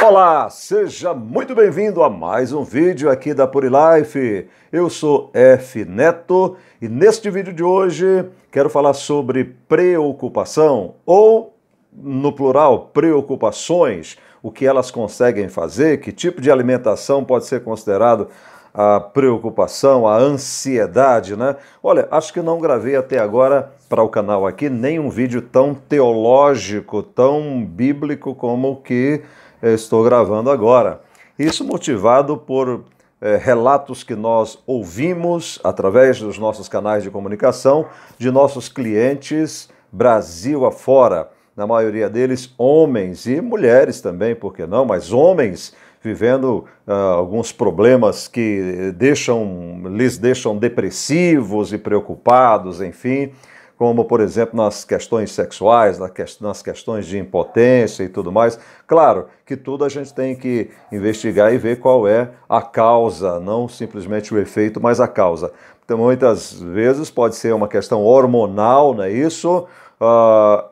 Olá, seja muito bem-vindo a mais um vídeo aqui da Purilife. Eu sou F. Neto e neste vídeo de hoje quero falar sobre preocupação ou, no plural, preocupações, o que elas conseguem fazer, que tipo de alimentação pode ser considerado a preocupação, a ansiedade, né? Olha, acho que não gravei até agora para o canal aqui nenhum vídeo tão teológico, tão bíblico como o que estou gravando agora. Isso motivado por relatos que nós ouvimos através dos nossos canais de comunicação de nossos clientes Brasil afora. Na maioria deles, homens e mulheres também, por que não? Mas homens vivendo alguns problemas que lhes deixam depressivos e preocupados, enfim, como, por exemplo, nas questões sexuais, nas questões de impotência e tudo mais. Claro que tudo a gente tem que investigar e ver qual é a causa, não simplesmente o efeito, mas a causa. Então, muitas vezes pode ser uma questão hormonal, não é isso?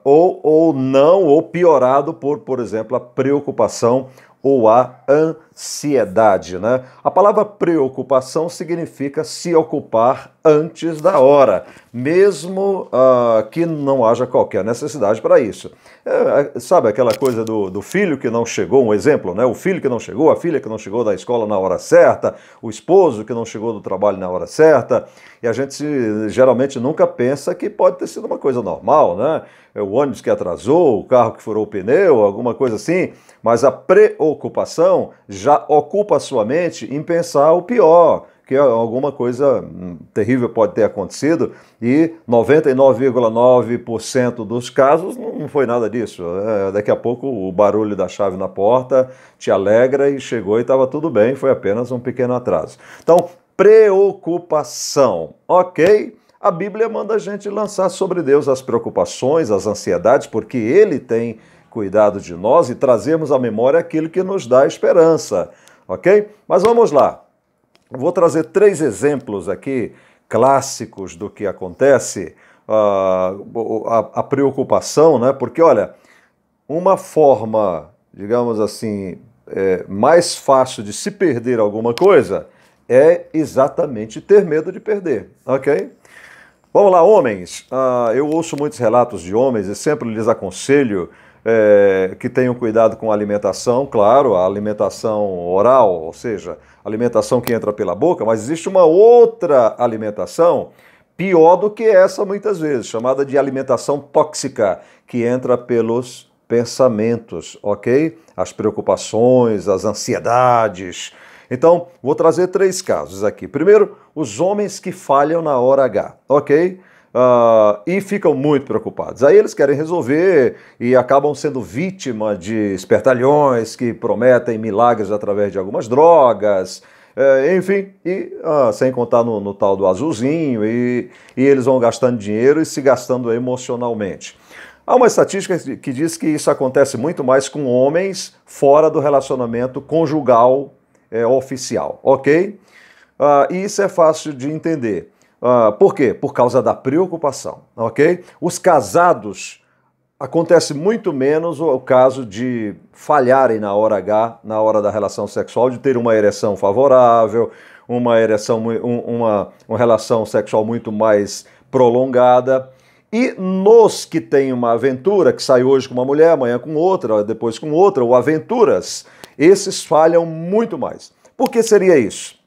Ou piorado por exemplo, a preocupação ou a ansiedade, né? A palavra preocupação significa se ocupar antes da hora, mesmo que não haja qualquer necessidade para isso. Sabe aquela coisa do filho que não chegou, um exemplo, né? O filho que não chegou, a filha que não chegou da escola na hora certa, o esposo que não chegou do trabalho na hora certa, e a gente geralmente nunca pensa que pode ter sido uma coisa normal, né? O ônibus que atrasou, o carro que furou o pneu, alguma coisa assim, mas a preocupação já ocupa a sua mente em pensar o pior, que alguma coisa terrível pode ter acontecido e 99,9% dos casos não foi nada disso. Daqui a pouco o barulho da chave na porta te alegra e chegou e estava tudo bem, foi apenas um pequeno atraso. Então, preocupação, ok? A Bíblia manda a gente lançar sobre Deus as preocupações, as ansiedades, porque Ele tem cuidado de nós e trazermos à memória aquilo que nos dá esperança, ok? Mas vamos lá. Vou trazer 3 exemplos aqui clássicos do que acontece, a preocupação, né? Porque, olha, uma forma, digamos assim, mais fácil de se perder alguma coisa é exatamente ter medo de perder, ok? Vamos lá, homens. Eu ouço muitos relatos de homens e sempre lhes aconselho que tenham cuidado com a alimentação, claro, a alimentação oral, ou seja, alimentação que entra pela boca, mas existe uma outra alimentação pior do que essa muitas vezes, chamada de alimentação tóxica, que entra pelos pensamentos, ok? As preocupações, as ansiedades. Então, vou trazer 3 casos aqui. Primeiro, os homens que falham na hora H, ok? E ficam muito preocupados. Aí eles querem resolver e acabam sendo vítima de espertalhões que prometem milagres através de algumas drogas, enfim, sem contar no tal do azulzinho, e eles vão gastando dinheiro e se gastando emocionalmente. Há uma estatística que diz que isso acontece muito mais com homens fora do relacionamento conjugal oficial, ok? E isso é fácil de entender. Por quê? Por causa da preocupação, ok? Os casados, acontece muito menos o caso de falharem na hora H, na hora da relação sexual, de ter uma ereção favorável, uma relação sexual muito mais prolongada. E nos que têm uma aventura, que sai hoje com uma mulher, amanhã com outra, depois com outra, ou aventuras, esses falham muito mais. Por que seria isso?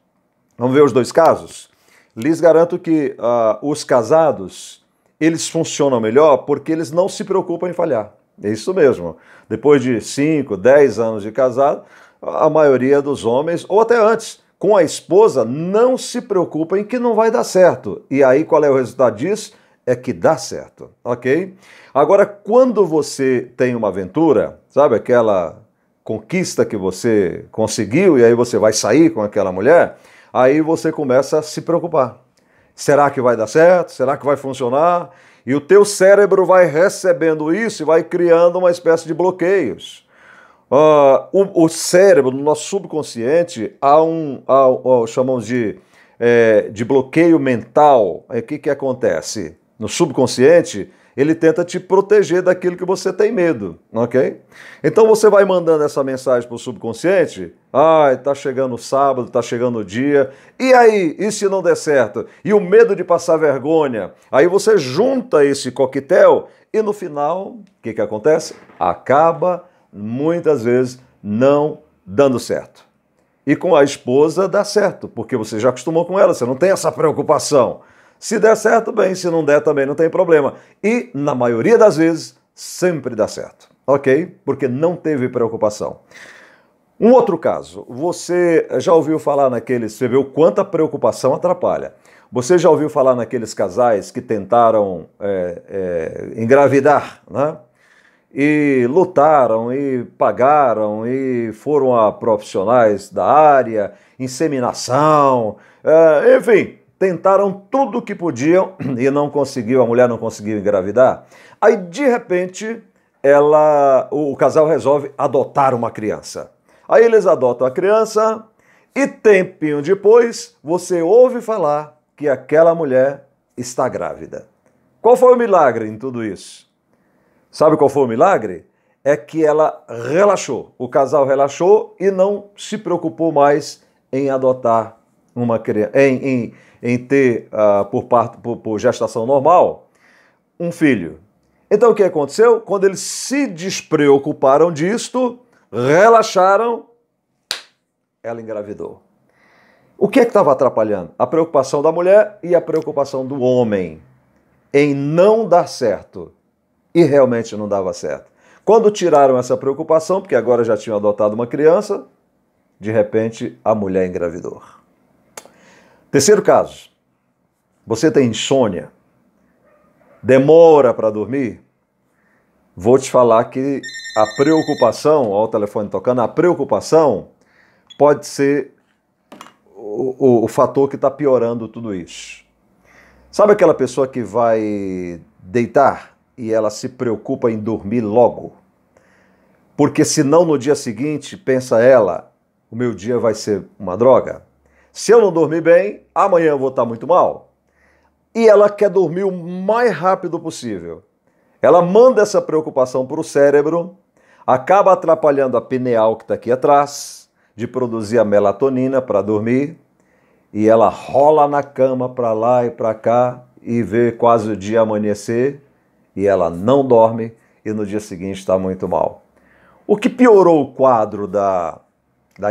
Vamos ver os 2 casos? Lhes garanto que os casados, eles funcionam melhor porque eles não se preocupam em falhar. É isso mesmo. Depois de 5, 10 anos de casado, a maioria dos homens, ou até antes, com a esposa, não se preocupa em que não vai dar certo. E aí qual é o resultado disso? É que dá certo, ok? Agora, quando você tem uma aventura, sabe aquela conquista que você conseguiu e aí você vai sair com aquela mulher, aí você começa a se preocupar. Será que vai dar certo? Será que vai funcionar? E o teu cérebro vai recebendo isso e vai criando uma espécie de bloqueios. O cérebro, no nosso subconsciente, chamamos de bloqueio mental. O que acontece? No subconsciente, Ele tenta te proteger daquilo que você tem medo, ok? Então você vai mandando essa mensagem para o subconsciente, tá chegando o sábado, tá chegando o dia, e aí, e se não der certo? E o medo de passar vergonha? Aí você junta esse coquetel e no final, o que acontece? Acaba, muitas vezes, não dando certo. E com a esposa dá certo, porque você já acostumou com ela, você não tem essa preocupação. Se der certo, bem, se não der também não tem problema. E, na maioria das vezes, sempre dá certo, ok? Porque não teve preocupação. Um outro caso, você já ouviu falar naqueles, você viu quanta preocupação atrapalha. Você já ouviu falar naqueles casais que tentaram engravidar, né? E lutaram, e pagaram, e foram a profissionais da área, inseminação, enfim, tentaram tudo o que podiam e não conseguiu, a mulher não conseguiu engravidar. Aí, de repente, o casal resolve adotar uma criança. Aí eles adotam a criança e tempinho depois você ouve falar que aquela mulher está grávida. Qual foi o milagre em tudo isso? Sabe qual foi o milagre? É que ela relaxou, o casal relaxou e não se preocupou mais em adotar uma criança, em ter, por gestação normal, um filho. Então o que aconteceu? Quando eles se despreocuparam disto, relaxaram, ela engravidou. O que estava atrapalhando? A preocupação da mulher e a preocupação do homem em não dar certo. E realmente não dava certo. Quando tiraram essa preocupação, porque agora já tinham adotado uma criança, de repente a mulher engravidou. Terceiro caso, você tem insônia, demora para dormir? Vou te falar que a preocupação, ó, o telefone tocando, a preocupação pode ser o fator que está piorando tudo isso. Sabe aquela pessoa que vai deitar e ela se preocupa em dormir logo? Porque senão no dia seguinte, pensa ela, o meu dia vai ser uma droga. Se eu não dormir bem, amanhã eu vou estar muito mal. E ela quer dormir o mais rápido possível. Ela manda essa preocupação para o cérebro, acaba atrapalhando a pineal que está aqui atrás, de produzir a melatonina para dormir, e ela rola na cama para lá e para cá e vê quase o dia amanhecer, e ela não dorme e no dia seguinte está muito mal. O que piorou o quadro da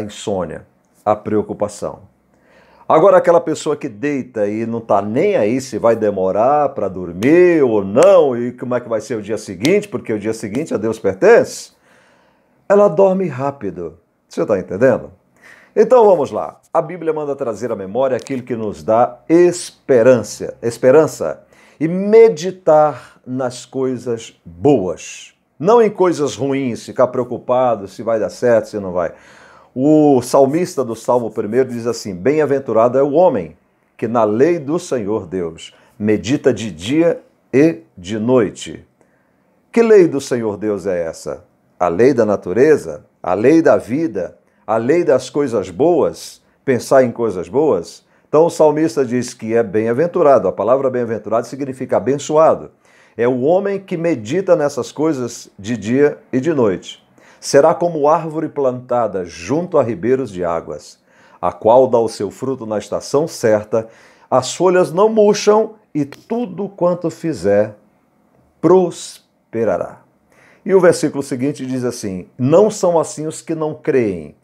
insônia? A preocupação. Agora aquela pessoa que deita e não está nem aí se vai demorar para dormir ou não, e como é que vai ser o dia seguinte, porque o dia seguinte a Deus pertence, ela dorme rápido. Você está entendendo? Então vamos lá. A Bíblia manda trazer à memória aquilo que nos dá esperança e meditar nas coisas boas. Não em coisas ruins, ficar preocupado se vai dar certo, se não vai. O salmista do Salmo 1 diz assim: bem-aventurado é o homem que na lei do Senhor Deus medita de dia e de noite. Que lei do Senhor Deus é essa? A lei da natureza? A lei da vida? A lei das coisas boas? Pensar em coisas boas? Então o salmista diz que é bem-aventurado. A palavra bem-aventurado significa abençoado. É o homem que medita nessas coisas de dia e de noite. Será como árvore plantada junto a ribeiros de águas, a qual dá o seu fruto na estação certa, as folhas não murcham e tudo quanto fizer prosperará. E o versículo seguinte diz assim: não são assim os que não creem,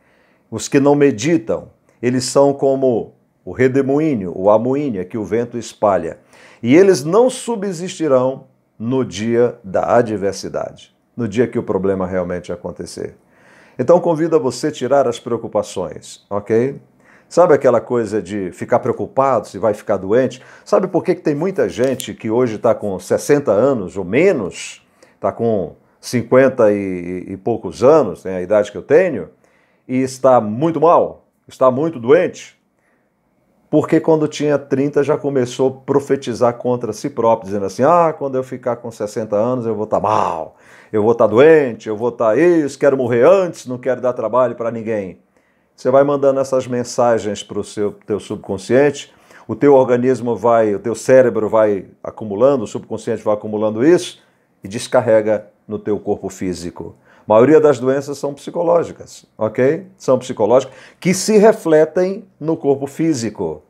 os que não meditam, eles são como o redemoinho, o amoínio que o vento espalha, e eles não subsistirão no dia da adversidade, no dia que o problema realmente acontecer. Então convido a você tirar as preocupações, ok? Sabe aquela coisa de ficar preocupado se vai ficar doente? Sabe por que tem muita gente que hoje está com 60 anos ou menos, está com 50 e poucos anos, tem a idade que eu tenho, e está muito mal, está muito doente? Porque quando tinha 30 já começou a profetizar contra si próprio, dizendo assim: quando eu ficar com 60 anos eu vou estar mal, eu vou estar doente, eu vou estar isso, quero morrer antes, não quero dar trabalho para ninguém. Você vai mandando essas mensagens para o teu subconsciente, o teu organismo vai, o teu cérebro vai acumulando, o subconsciente vai acumulando isso e descarrega no teu corpo físico. A maioria das doenças são psicológicas, ok? São psicológicas que se refletem no corpo físico.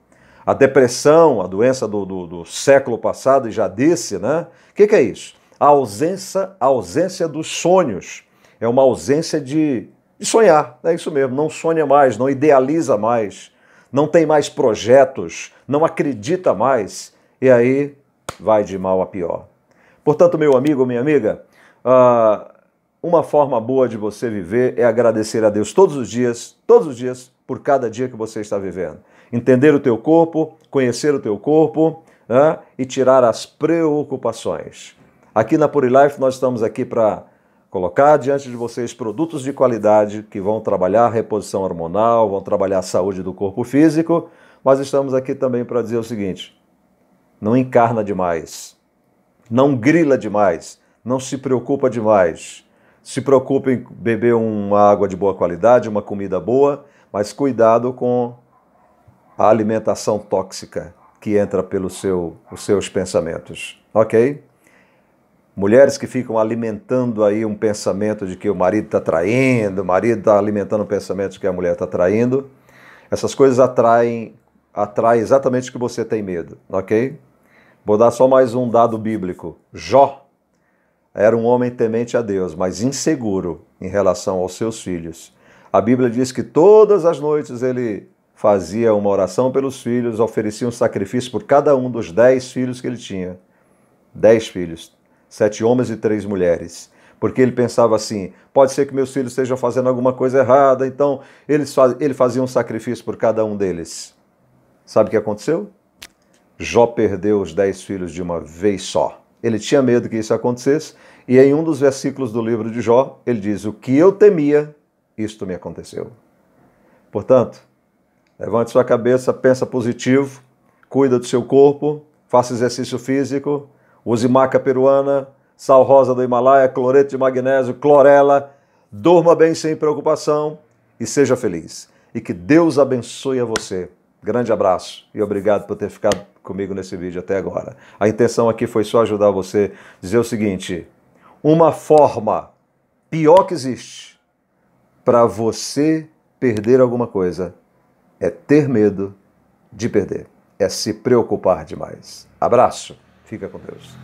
A depressão, a doença do século passado, e já disse, né? O que é isso? A ausência dos sonhos. É uma ausência de sonhar, é isso mesmo. Não sonha mais, não idealiza mais, não tem mais projetos, não acredita mais. E aí vai de mal a pior. Portanto, meu amigo, minha amiga, uma forma boa de você viver é agradecer a Deus todos os dias, por cada dia que você está vivendo. Entender o teu corpo, conhecer o teu corpo, né, e tirar as preocupações. Aqui na Purilife nós estamos aqui para colocar diante de vocês produtos de qualidade que vão trabalhar a reposição hormonal, vão trabalhar a saúde do corpo físico, mas estamos aqui também para dizer o seguinte: não encarna demais, não grila demais, não se preocupa demais. Se preocupe em beber uma água de boa qualidade, uma comida boa, mas cuidado com a alimentação tóxica que entra pelos seus pensamentos, ok? Mulheres que ficam alimentando aí um pensamento de que o marido está traindo, o marido está alimentando um pensamento de que a mulher está traindo, essas coisas atraem exatamente o que você tem medo, ok? Vou dar só mais um dado bíblico. Jó era um homem temente a Deus, mas inseguro em relação aos seus filhos. A Bíblia diz que todas as noites ele fazia uma oração pelos filhos, oferecia um sacrifício por cada um dos 10 filhos que ele tinha. 10 filhos, 7 homens e 3 mulheres. Porque ele pensava assim, pode ser que meus filhos estejam fazendo alguma coisa errada, então ele fazia um sacrifício por cada um deles. Sabe o que aconteceu? Jó perdeu os 10 filhos de uma vez só. Ele tinha medo que isso acontecesse, e em um dos versículos do livro de Jó, ele diz, o que eu temia, isto me aconteceu. Portanto, levante sua cabeça, pensa positivo, cuida do seu corpo, faça exercício físico, use maca peruana, sal rosa do Himalaia, cloreto de magnésio, clorela, durma bem sem preocupação e seja feliz. E que Deus abençoe a você. Grande abraço e obrigado por ter ficado comigo nesse vídeo até agora. A intenção aqui foi só ajudar você a dizer o seguinte, uma forma pior que existe para você perder alguma coisa é ter medo de perder, é se preocupar demais. Abraço, fica com Deus.